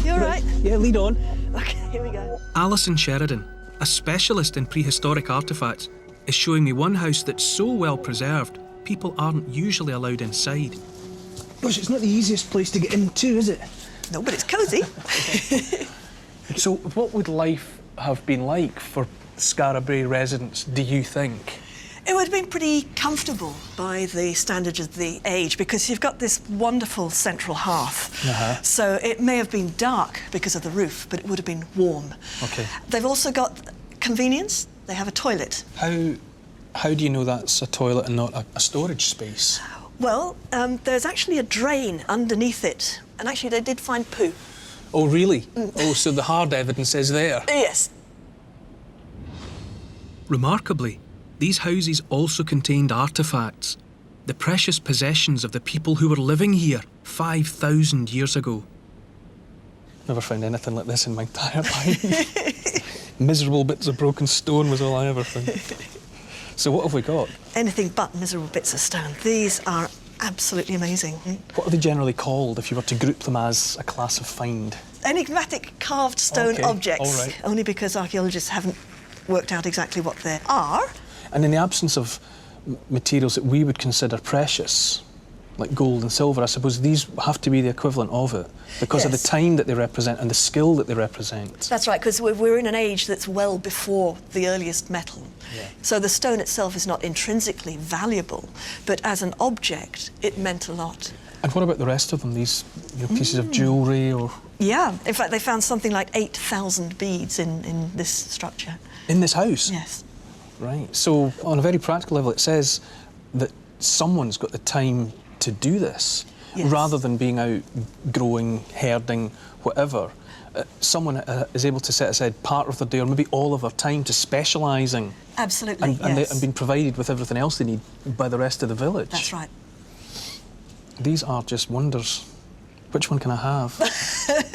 You all right? Yeah, lead on. Okay, here we go. Alison Sheridan, a specialist in prehistoric artefacts, is showing me one house that's so well preserved, people aren't usually allowed inside. Gosh, it's not the easiest place to get into, is it? No, but it's cosy. So what would life have been like for Skara Brae residents, do you think? It would have been pretty comfortable by the standards of the age because you've got this wonderful central hearth. So it may have been dark because of the roof, but it would have been warm. Okay. They've also got convenience. They have a toilet. How do you know that's a toilet and not a storage space? Well, there's actually a drain underneath it. And actually, they did find poo. Oh, really? Oh, so the hard evidence is there? Yes. Remarkably, these houses also contained artefacts, the precious possessions of the people who were living here 5,000 years ago. Never found anything like this in my entire life. Miserable bits of broken stone was all I ever found. So what have we got? Anything but miserable bits of stone. These are absolutely amazing. What are they generally called if you were to group them as a class of find? Enigmatic carved stone objects. All right. Only because archaeologists haven't worked out exactly what they are. And in the absence of materials that we would consider precious, like gold and silver, I suppose these have to be the equivalent of it because of the time that they represent and the skill that they represent. That's right, because we're in an age that's well before the earliest metal. Yeah. So the stone itself is not intrinsically valuable, but as an object, it meant a lot. And what about the rest of them, these pieces of jewellery or...? Yeah, in fact, they found something like 8,000 beads in this structure. In this house? Yes. Right. So, on a very practical level, it says that someone's got the time to do this, rather than being out growing, herding, whatever. Someone is able to set aside part of their day, or maybe all of their time, to specialising. Absolutely, and being provided with everything else they need by the rest of the village. That's right. These are just wonders. Which one can I have?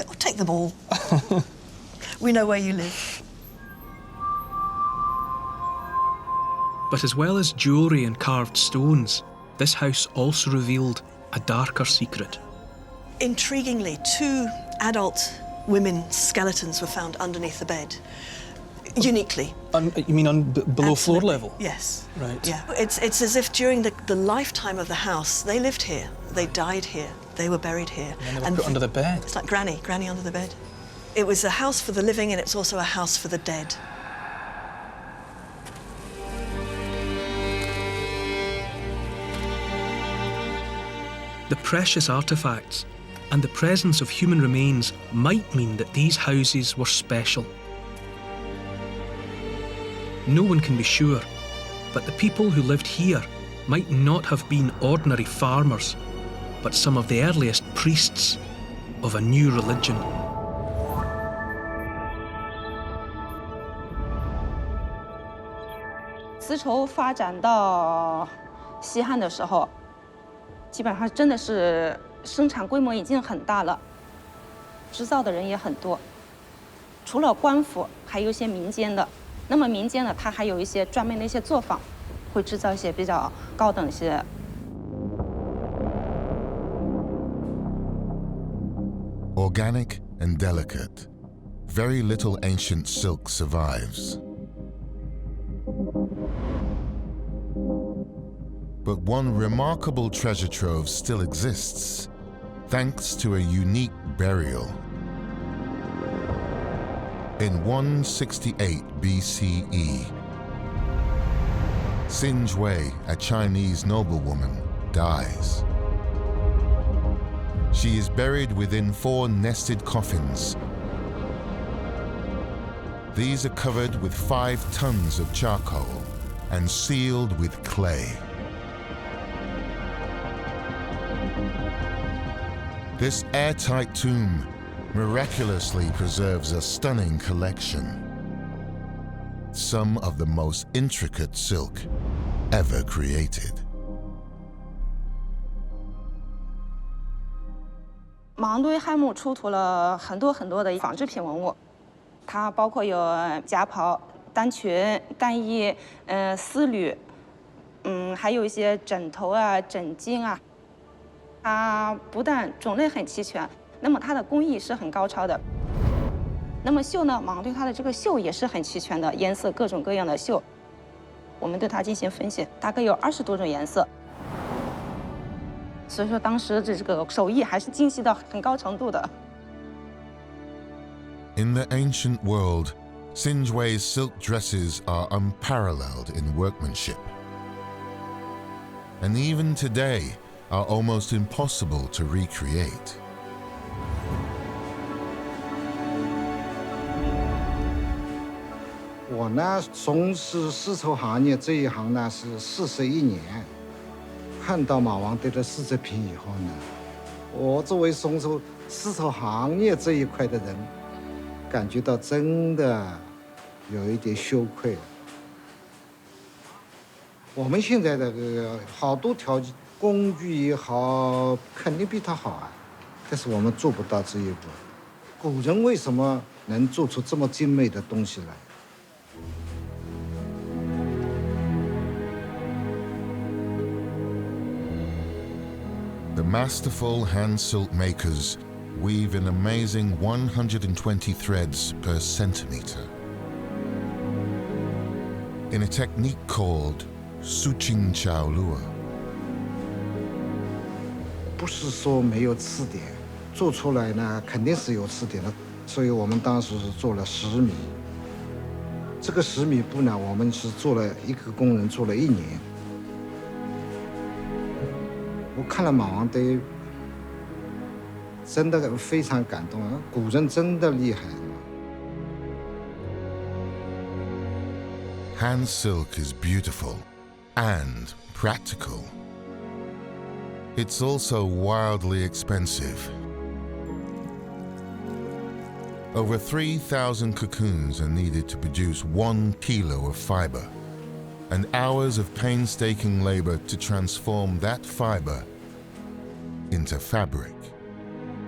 I'll take them all. We know where you live. But as well as jewellery and carved stones, this house also revealed a darker secret. Intriguingly, 2 adult women's skeletons were found underneath the bed, uniquely. You mean below floor level? Yes. Right. Yeah. It's as if during the lifetime of the house, they lived here, they died here, they were buried here. And they were put under the bed. It's like Granny under the bed. It was a house for the living and it's also a house for the dead. The precious artefacts and the presence of human remains might mean that these houses were special. No one can be sure, but the people who lived here might not have been ordinary farmers, but some of the earliest priests of a new religion.丝绸发展到西汉的时候，基本上真的是生产规模已经很大了，制造的人也很多。除了官府，还有一些民间的。那么民间呢，它还有一些专门的一些作坊，会制造一些比较高等一些。Organic and delicate, very little ancient silk survives. But one remarkable treasure trove still exists, thanks to a unique burial. In 168 BCE, Xin Wei, a Chinese noblewoman, dies. She is buried within 4 nested coffins. These are covered with 5 tons of charcoal and sealed with clay. This airtight tomb miraculously preserves a stunning collection. Some of the most intricate silk ever created. 马昂堆汉墓出土了很多的纺织品文物，它包括有夹袍、单裙、单衣、丝履，还有一些枕头啊、枕巾啊。它不但种类很齐全，那么它的工艺是很高超的。那么绣呢，马王堆它的这个绣也是很齐全的，颜色各种各样的绣，我们对它进行分析，大概有20多种颜色。所以说当时这个手艺还是精细到很高程度的。In the ancient world, Sinjwei's silk dresses are unparalleled in workmanship, and even today are almost impossible to recreate. 我呢，从事丝绸行业这一行呢是41年。看到马王堆的丝织品以后呢，我作为从事丝绸行业这一块的人，感觉到真的有一点羞愧了。我们现在的好多条件，工具也好，肯定比他好啊，但是我们做不到这一步。古人为什么能做出这么精美的东西来？ The masterful hand silk makers weave an amazing 120 threads per centimeter. In a technique called Suqing Chao Lua. 不是说没有刺点，做出来呢肯定是有刺点的，所以我们当时是做了10米。这个10米布呢，我们是做了一个工人做了1年。 我看了马王堆，真的非常感动啊！古人真的厉害。Hand silk is beautiful and practical. It's also wildly expensive. Over 3,000 cocoons are needed to produce 1 kilo of fiber, and hours of painstaking labor to transform that fiber into fabric,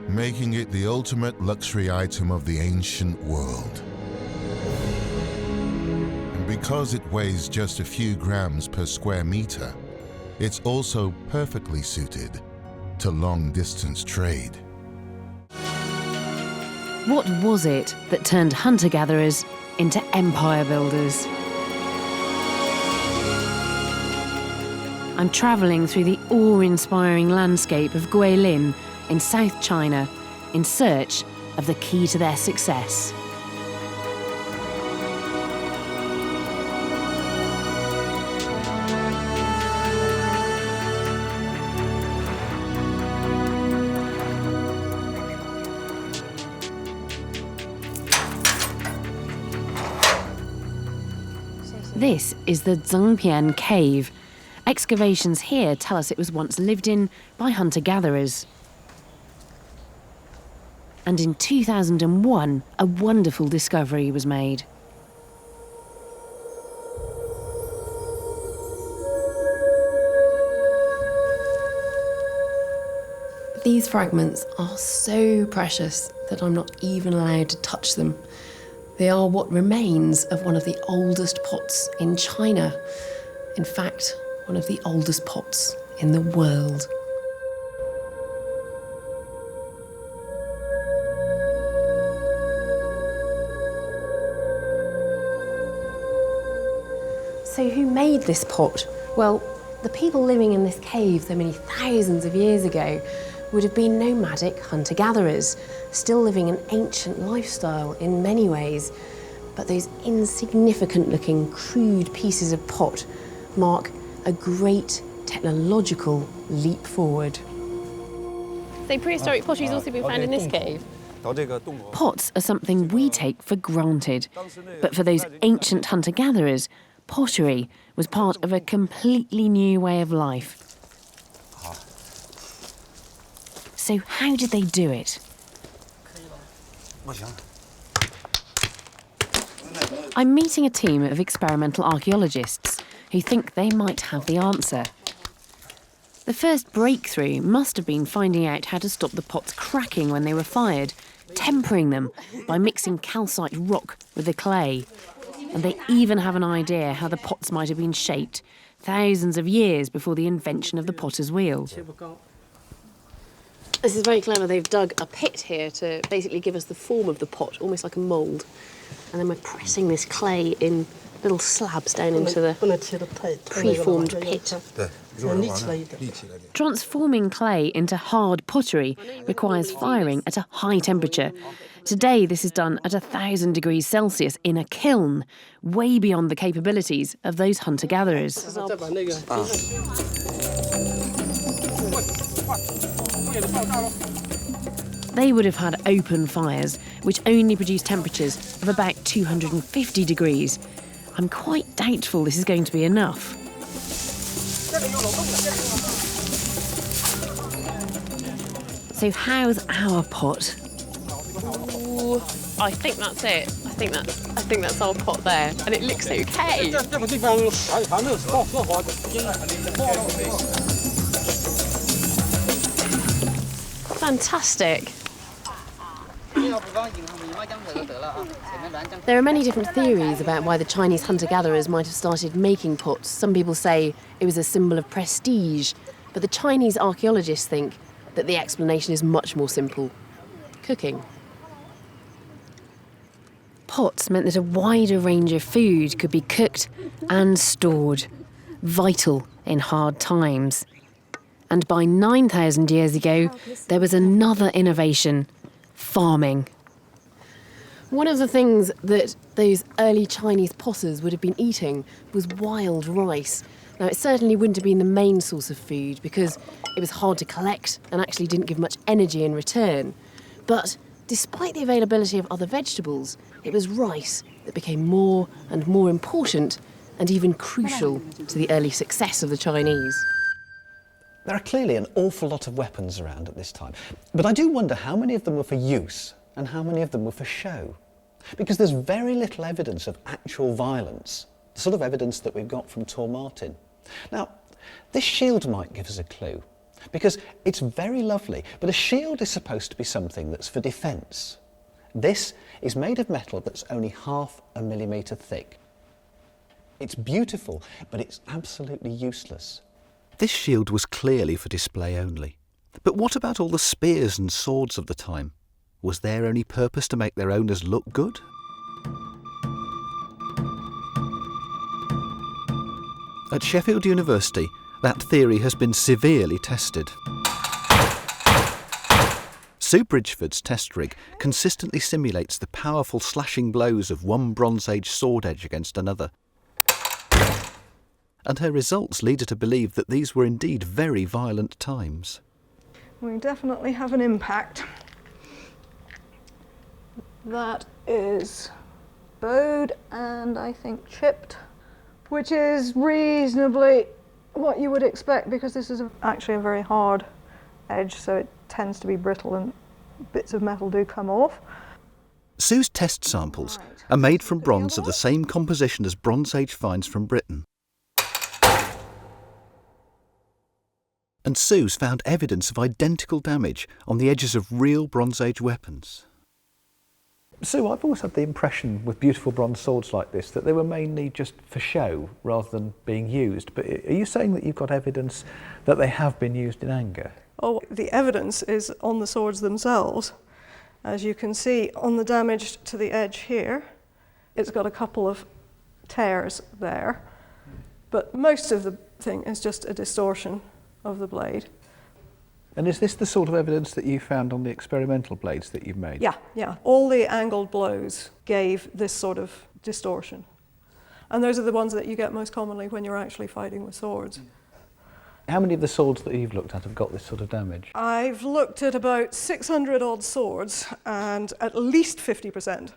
making it the ultimate luxury item of the ancient world. And because it weighs just a few grams per square meter, it's also perfectly suited to long-distance trade. What was it that turned hunter-gatherers into empire builders? I'm travelling through the awe-inspiring landscape of Guilin in South China in search of the key to their success. This is the Zhengpian Cave. Excavations here tell us it was once lived in by hunter-gatherers. And in 2001, a wonderful discovery was made. These fragments are so precious that I'm not even allowed to touch them. They are what remains of one of the oldest pots in China. In fact, one of the oldest pots in the world. So who made this pot? Well, the people living in this cave so many thousands of years ago would have been nomadic hunter-gatherers, still living an ancient lifestyle in many ways. But those insignificant-looking, crude pieces of pot mark a great technological leap forward. So prehistoric pottery's also been found in this cave? Pots are something we take for granted, but for those ancient hunter-gatherers, pottery was part of a completely new way of life. So how did they do it? I'm meeting a team of experimental archaeologists who think they might have the answer. The first breakthrough must have been finding out how to stop the pots cracking when they were fired, tempering them by mixing calcite rock with the clay. And they even have an idea how the pots might have been shaped thousands of years before the invention of the potter's wheel. This is very clever. They've dug a pit here to basically give us the form of the pot, almost like a mould. And then we're pressing this clay in little slabs down into the pre-formed pit. Transforming clay into hard pottery requires firing at a high temperature. Today, this is done at 1,000 degrees Celsius in a kiln, way beyond the capabilities of those hunter-gatherers. They would have had open fires, which only produce temperatures of about 250 degrees. I'm quite doubtful this is going to be enough. So how's our pot? Ooh, I think that's it. I think that's our pot there, and it looks okay. Fantastic. There are many different theories about why the Chinese hunter-gatherers might have started making pots. Some people say it was a symbol of prestige, but the Chinese archaeologists think that the explanation is much more simple: cooking. Pots meant that a wider range of food could be cooked and stored, vital in hard times. And by 9,000 years ago, there was another innovation: farming. One of the things that those early Chinese potters would have been eating was wild rice. Now, it certainly wouldn't have been the main source of food because it was hard to collect and actually didn't give much energy in return. But despite the availability of other vegetables, it was rice that became more and more important and even crucial to the early success of the Chinese. There are clearly an awful lot of weapons around at this time, but I do wonder how many of them were for use and how many of them were for show. Because there's very little evidence of actual violence, the sort of evidence that we've got from Tor Martin. Now, this shield might give us a clue, because it's very lovely, but a shield is supposed to be something that's for defence. This is made of metal that's only 0.5 millimetre thick. It's beautiful, but it's absolutely useless. This shield was clearly for display only. But what about all the spears and swords of the time? Was their only purpose to make their owners look good? At Sheffield University, that theory has been severely tested. Sue Bridgeford's test rig consistently simulates the powerful slashing blows of one Bronze Age sword edge against another. And her results lead her to believe that these were indeed very violent times. We definitely have an impact. That is bowed and I think chipped, which is reasonably what you would expect because this is actually a very hard edge, so it tends to be brittle and bits of metal do come off. Sue's test samples are made from bronze of the same composition as Bronze Age finds from Britain. And Sue's found evidence of identical damage on the edges of real Bronze Age weapons. Sue, I've always had the impression with beautiful bronze swords like this that they were mainly just for show rather than being used. But are you saying that you've got evidence that they have been used in anger? Oh, the evidence is on the swords themselves. As you can see on the damage to the edge here, it's got a couple of tears there. But most of the thing is just a distortion of the blade. And is this the sort of evidence that you found on the experimental blades that you've made? Yeah. All the angled blows gave this sort of distortion. And those are the ones that you get most commonly when you're actually fighting with swords. How many of the swords that you've looked at have got this sort of damage? I've looked at about 600 odd swords, and at least 50%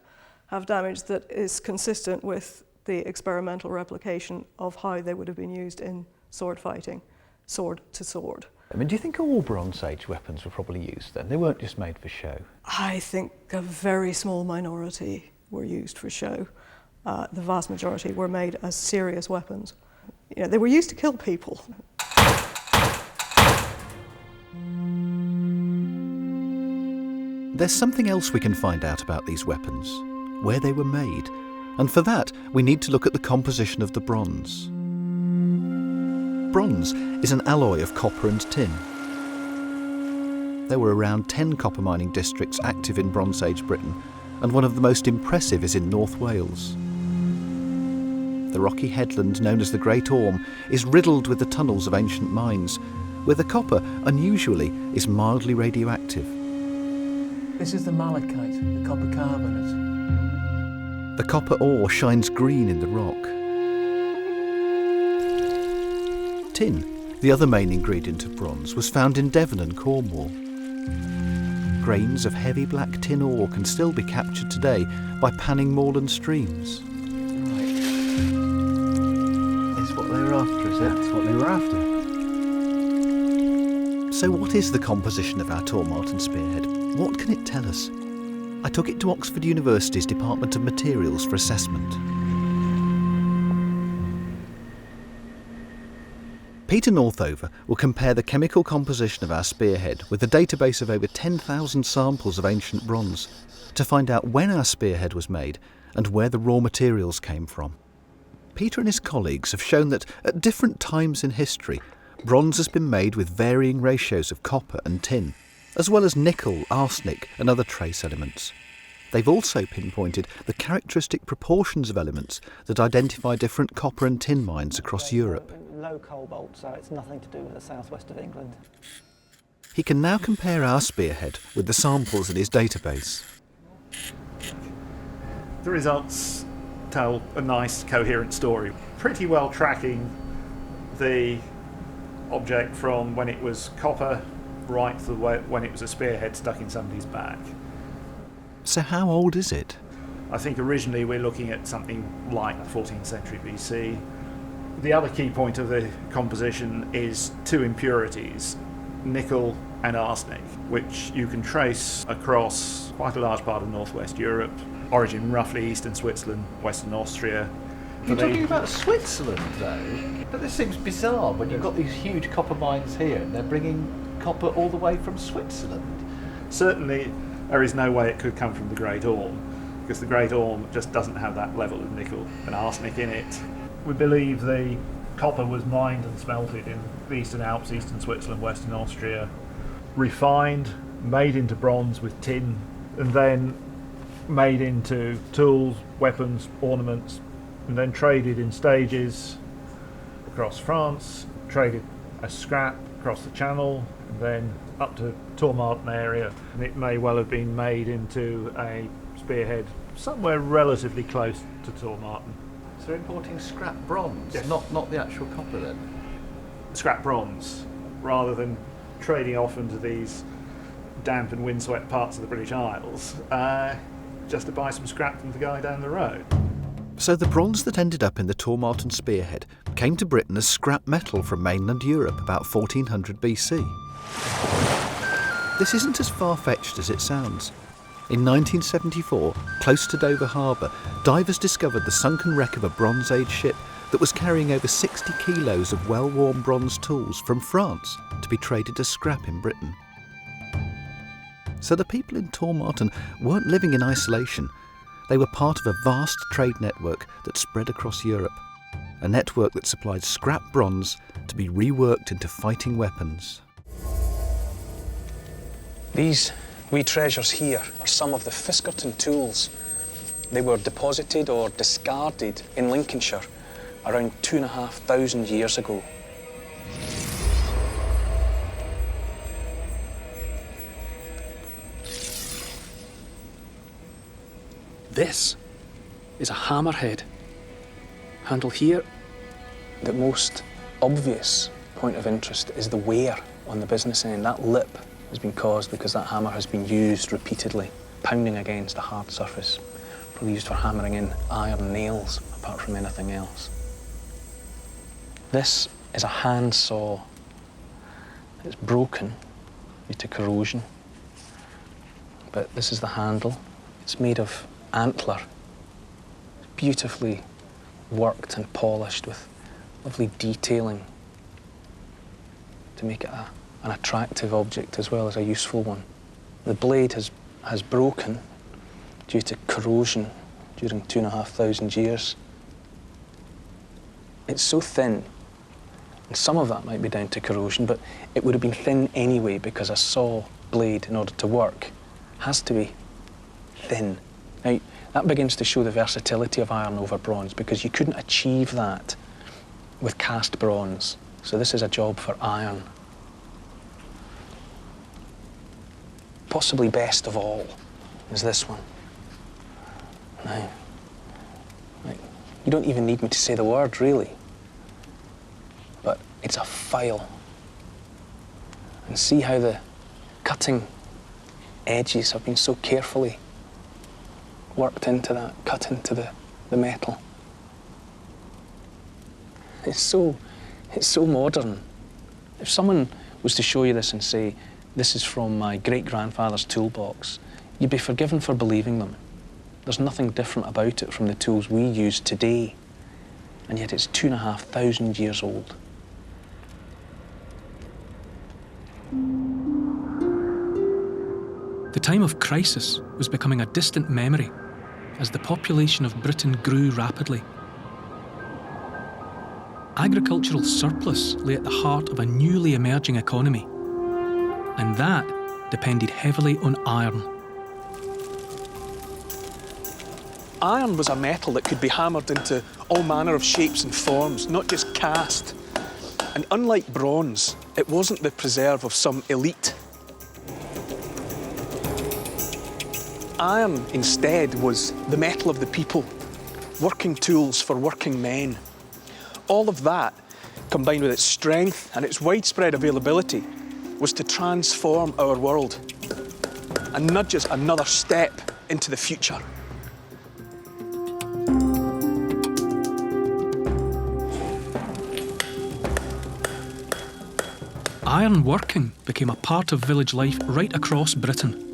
have damage that is consistent with the experimental replication of how they would have been used in sword fighting, sword to sword. I mean, do you think all Bronze Age weapons were probably used then? They weren't just made for show? I think a very small minority were used for show. The vast majority were made as serious weapons. You know, they were used to kill people. There's something else we can find out about these weapons, where they were made. And for that, we need to look at the composition of the bronze. Bronze is an alloy of copper and tin. There were around 10 copper mining districts active in Bronze Age Britain, and one of the most impressive is in North Wales. The rocky headland known as the Great Orme is riddled with the tunnels of ancient mines, where the copper, unusually, is mildly radioactive. This is the malachite, the copper carbonate. The copper ore shines green in the rock. Tin, the other main ingredient of bronze, was found in Devon and Cornwall. Grains of heavy black tin ore can still be captured today by panning moorland streams. That's what they were after, is it? That's what they were after. So what is the composition of our Tormarton spearhead? What can it tell us? I took it to Oxford University's Department of Materials for assessment. Peter Northover will compare the chemical composition of our spearhead with a database of over 10,000 samples of ancient bronze to find out when our spearhead was made and where the raw materials came from. Peter and his colleagues have shown that at different times in history, bronze has been made with varying ratios of copper and tin, as well as nickel, arsenic and other trace elements. They've also pinpointed the characteristic proportions of elements that identify different copper and tin mines across Europe. Low cobalt, so it's nothing to do with the southwest of England. He can now compare our spearhead with the samples in his database. The results tell a nice, coherent story, pretty well tracking the object from when it was copper right to when it was a spearhead stuck in somebody's back. So how old is it? I think originally we're looking at something like the 14th century BC. The other key point of the composition is two impurities, nickel and arsenic, which you can trace across quite a large part of northwest Europe, origin roughly eastern Switzerland, western Austria. You're talking about Switzerland though, but this seems bizarre when you've got these huge copper mines here and they're bringing copper all the way from Switzerland. Certainly there is no way it could come from the Great Orme, because the Great Orme just doesn't have that level of nickel and arsenic in it. We believe the copper was mined and smelted in the Eastern Alps, eastern Switzerland, western Austria, refined, made into bronze with tin, and then made into tools, weapons, ornaments, and then traded in stages across France, traded as scrap across the Channel, and then up to Tormarton area, and it may well have been made into a spearhead somewhere relatively close to Tormarton. So they're importing scrap bronze, yes. not the actual copper then? Scrap bronze, rather than trading off into these damp and windswept parts of the British Isles, just to buy some scrap from the guy down the road. So the bronze that ended up in the Tormarton spearhead came to Britain as scrap metal from mainland Europe about 1400 BC. This isn't as far-fetched as it sounds. In 1974, close to Dover Harbour, divers discovered the sunken wreck of a Bronze Age ship that was carrying over 60 kilos of well-worn bronze tools from France to be traded as scrap in Britain. So the people in Tormarton weren't living in isolation. They were part of a vast trade network that spread across Europe, a network that supplied scrap bronze to be reworked into fighting weapons. These wee treasures here are some of the Fiskerton tools. They were deposited or discarded in Lincolnshire around 2,500 years ago. This is a hammerhead. Handle here. The most obvious point of interest is the wear on the business end. That lip has been caused because that hammer has been used repeatedly, pounding against a hard surface, probably used for hammering in iron nails, apart from anything else. This is a hand saw. It's broken due to corrosion, but this is the handle. It's made of antler, beautifully worked and polished with lovely detailing to make it an attractive object as well as a useful one. The blade has broken due to corrosion during 2,500 years. It's so thin, and some of that might be down to corrosion, but it would have been thin anyway because a saw blade, in order to work, has to be thin. Now, that begins to show the versatility of iron over bronze, because you couldn't achieve that with cast bronze. So this is a job for iron. Possibly best of all is this one. Now, you don't even need me to say the word, really. But it's a file. And see how the cutting edges have been so carefully worked into that, cut into the metal. It's so modern. If someone was to show you this and say, this is from my great-grandfather's toolbox, you'd be forgiven for believing them. There's nothing different about it from the tools we use today, and yet it's 2,500 years old. The time of crisis was becoming a distant memory as the population of Britain grew rapidly. Agricultural surplus lay at the heart of a newly emerging economy, and that depended heavily on iron. Iron was a metal that could be hammered into all manner of shapes and forms, not just cast. And unlike bronze, it wasn't the preserve of some elite. Iron, instead, was the metal of the people, working tools for working men. All of that, combined with its strength and its widespread availability, was to transform our world and nudge us another step into the future. Iron working became a part of village life right across Britain.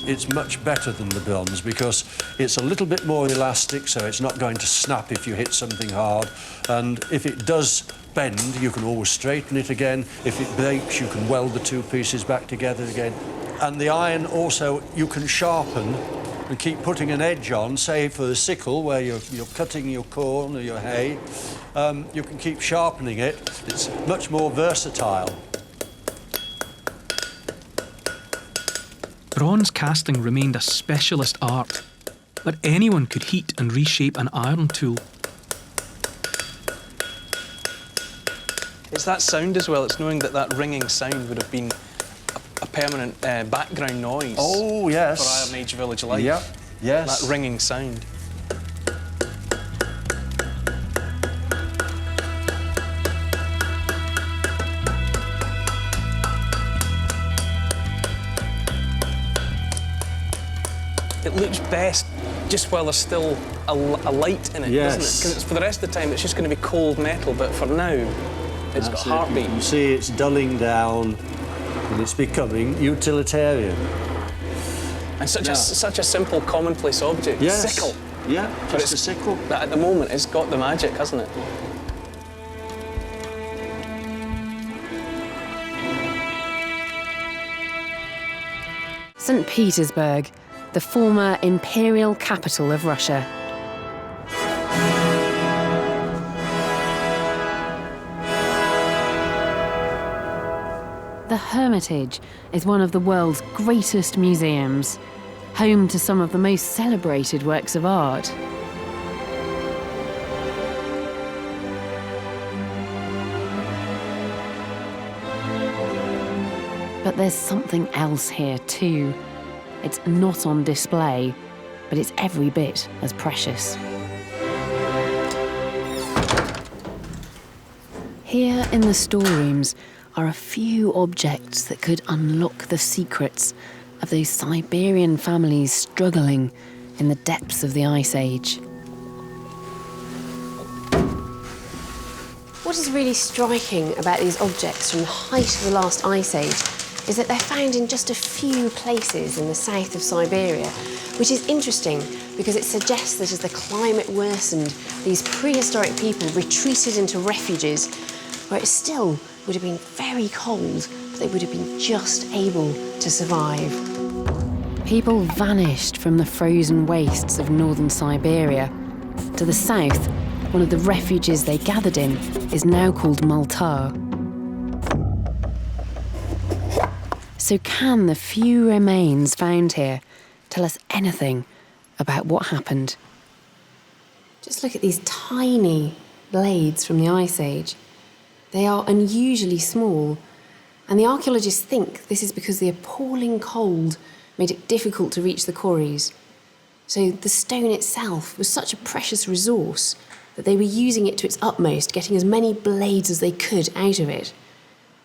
It's much better than the bronze because it's a little bit more elastic, so it's not going to snap if you hit something hard. And if it does bend, you can always straighten it again. If it breaks, you can weld the two pieces back together again. And the iron also, you can sharpen and keep putting an edge on, say for the sickle where you're cutting your corn or your hay. You can keep sharpening it. It's much more versatile. Bronze casting remained a specialist art, but anyone could heat and reshape an iron tool. It's that sound as well. It's knowing that that ringing sound would have been a permanent background noise. Oh, yes. For Iron Age village life. Yep, yes. That ringing sound. It looks best just while there's still a light in it, yes. doesn't it? Because for the rest of the time it's just going to be cold metal, but for now it's got heartbeat. You see it's dulling down and it's becoming utilitarian. And such a simple, commonplace object. Yes. Sickle. Yeah, just a sickle. That at the moment it's got the magic, hasn't it? St. Petersburg, the former imperial capital of Russia. The Hermitage is one of the world's greatest museums, home to some of the most celebrated works of art. But there's something else here too. It's not on display, but it's every bit as precious. Here in the storerooms are a few objects that could unlock the secrets of those Siberian families struggling in the depths of the Ice Age. What is really striking about these objects from the height of the last Ice Age is that they're found in just a few places in the south of Siberia, which is interesting because it suggests that as the climate worsened, these prehistoric people retreated into refuges where it still would have been very cold, but they would have been just able to survive. People vanished from the frozen wastes of northern Siberia. To the south, one of the refuges they gathered in is now called Maltar. So can the few remains found here tell us anything about what happened? Just look at these tiny blades from the Ice Age. They are unusually small, and the archaeologists think this is because the appalling cold made it difficult to reach the quarries. So the stone itself was such a precious resource that they were using it to its utmost, getting as many blades as they could out of it.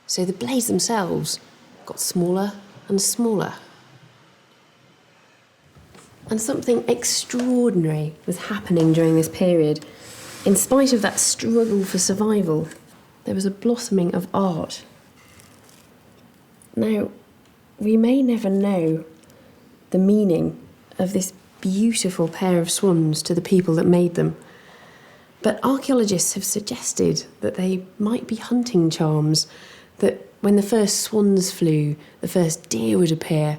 So the blades themselves got smaller and smaller. And something extraordinary was happening during this period. In spite of that struggle for survival, there was a blossoming of art. Now, we may never know the meaning of this beautiful pair of swans to the people that made them, but archaeologists have suggested that they might be hunting charms, that when the first swans flew, the first deer would appear,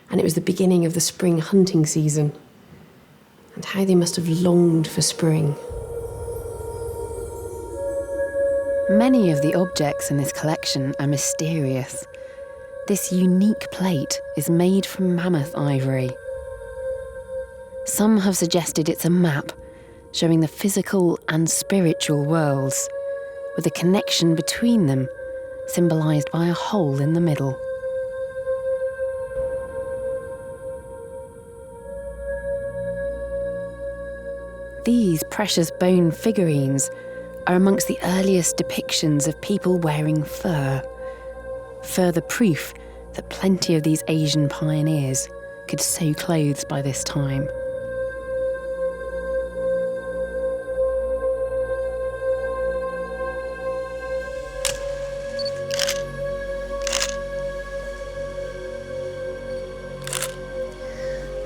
and it was the beginning of the spring hunting season. And how they must have longed for spring. Many of the objects in this collection are mysterious. This unique plate is made from mammoth ivory. Some have suggested it's a map showing the physical and spiritual worlds, with a connection between them symbolised by a hole in the middle. These precious bone figurines are amongst the earliest depictions of people wearing fur. Further proof that plenty of these Asian pioneers could sew clothes by this time.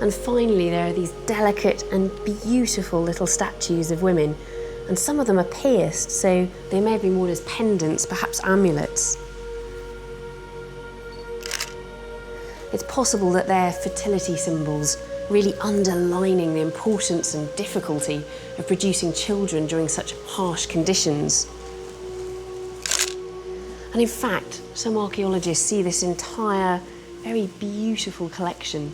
And finally, there are these delicate and beautiful little statues of women, and some of them are pierced, so they may have been worn as pendants, perhaps amulets. It's possible that they're fertility symbols, really underlining the importance and difficulty of producing children during such harsh conditions. And in fact, some archaeologists see this entire, very beautiful collection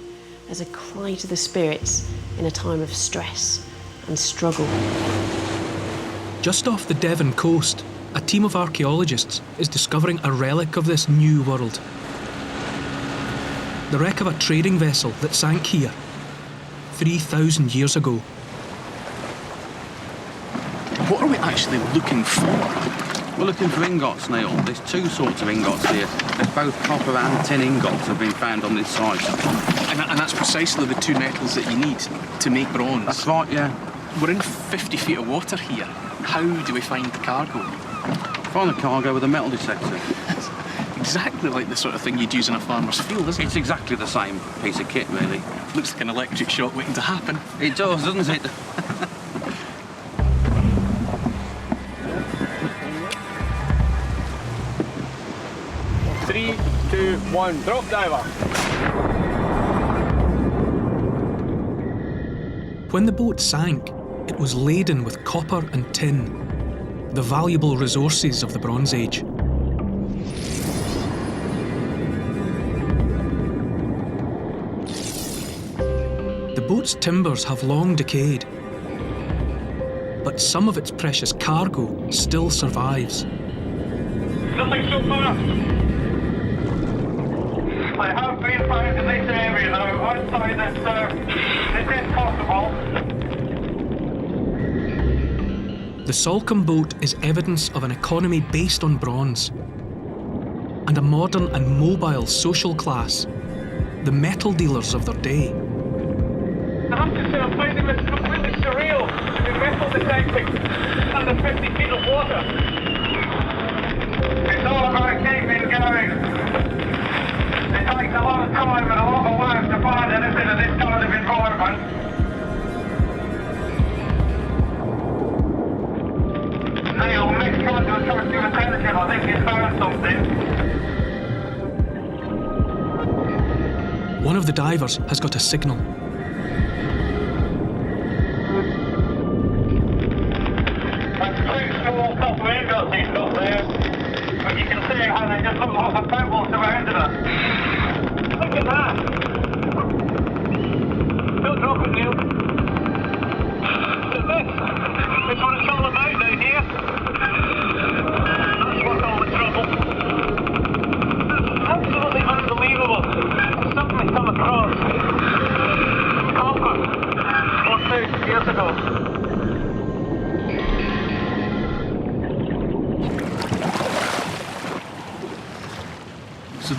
as a cry to the spirits in a time of stress and struggle. Just off the Devon coast, a team of archaeologists is discovering a relic of this new world. The wreck of a trading vessel that sank here 3,000 years ago. What are we actually looking for? We're looking for ingots, Neil. There's two sorts of ingots here. There's both copper and tin ingots have been found on this site. And that's precisely the two metals that you need to make bronze. That's right, yeah. We're in 50 feet of water here. How do we find the cargo? Find the cargo with a metal detector. Exactly like the sort of thing you'd use in a farmer's field, isn't it? It's exactly the same piece of kit, really. Looks like an electric shock waiting to happen. It does, doesn't it? Three, two, one, drop diver. When the boat sank, it was laden with copper and tin, the valuable resources of the Bronze Age. The boat's timbers have long decayed, but some of its precious cargo still survives. Nothing so far. I have been found in this area though, outside this is possible. The Salcombe boat is evidence of an economy based on bronze and a modern and mobile social class, the metal dealers of their day. I have to say I'm finding this completely surreal, the metal detecting under 50 feet of water. It's all about keeping going. It takes a lot of time and a lot of work to find anything in this kind of environment. Neil, next time to attract your attention, I think he's found something. One of the divers has got a signal. That's two small copper ingots he's got there, but you can see how they just look like a pebble surrounding us.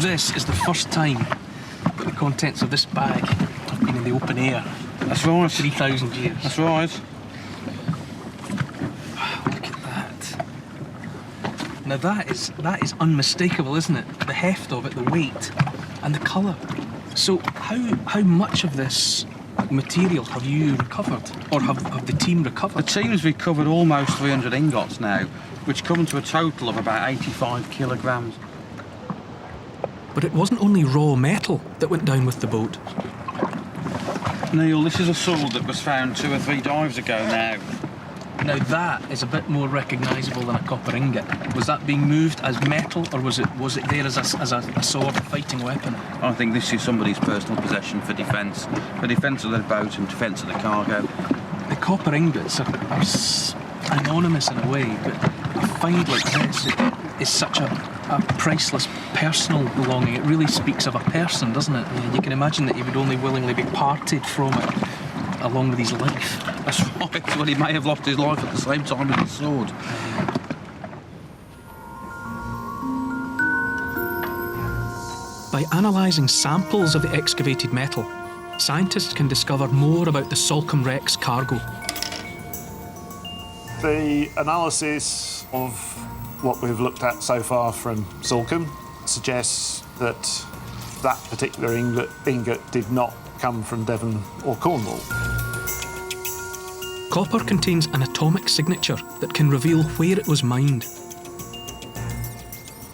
this is the first time that the contents of this bag have been in the open air. That's right. 3,000 years. That's right. Look at that. Now that is unmistakable, isn't it? The heft of it, the weight, and the colour. So how much of this material have you recovered, or have the team recovered? The team's recovered almost 300 ingots now, which come to a total of about 85 kilograms. But it wasn't only raw metal that went down with the boat. Neil, this is a sword that was found 2 or 3 dives ago now. Now that is a bit more recognisable than a copper ingot. Was that being moved as metal, or was it there as a sword, a fighting weapon? I think this is somebody's personal possession for defence of their boat and defence of the cargo. The copper ingots are anonymous in a way, but a find like this is such a priceless personal belonging. It really speaks of a person, doesn't it? Yeah, you can imagine that he would only willingly be parted from it along with his life. That's right. Well, he may have lost his life at the same time as the sword. By analysing samples of the excavated metal, scientists can discover more about the Salcombe wreck's cargo. The analysis of what we've looked at so far from Salcombe suggests that that particular ingot did not come from Devon or Cornwall. Copper contains an atomic signature that can reveal where it was mined.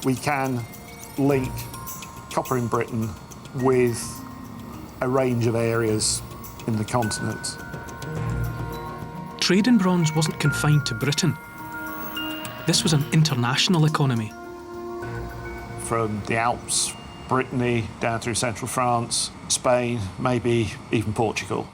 We can link copper in Britain with a range of areas in the continent. Trade in bronze wasn't confined to Britain. This was an international economy. From the Alps, Brittany, down through central France, Spain, maybe even Portugal.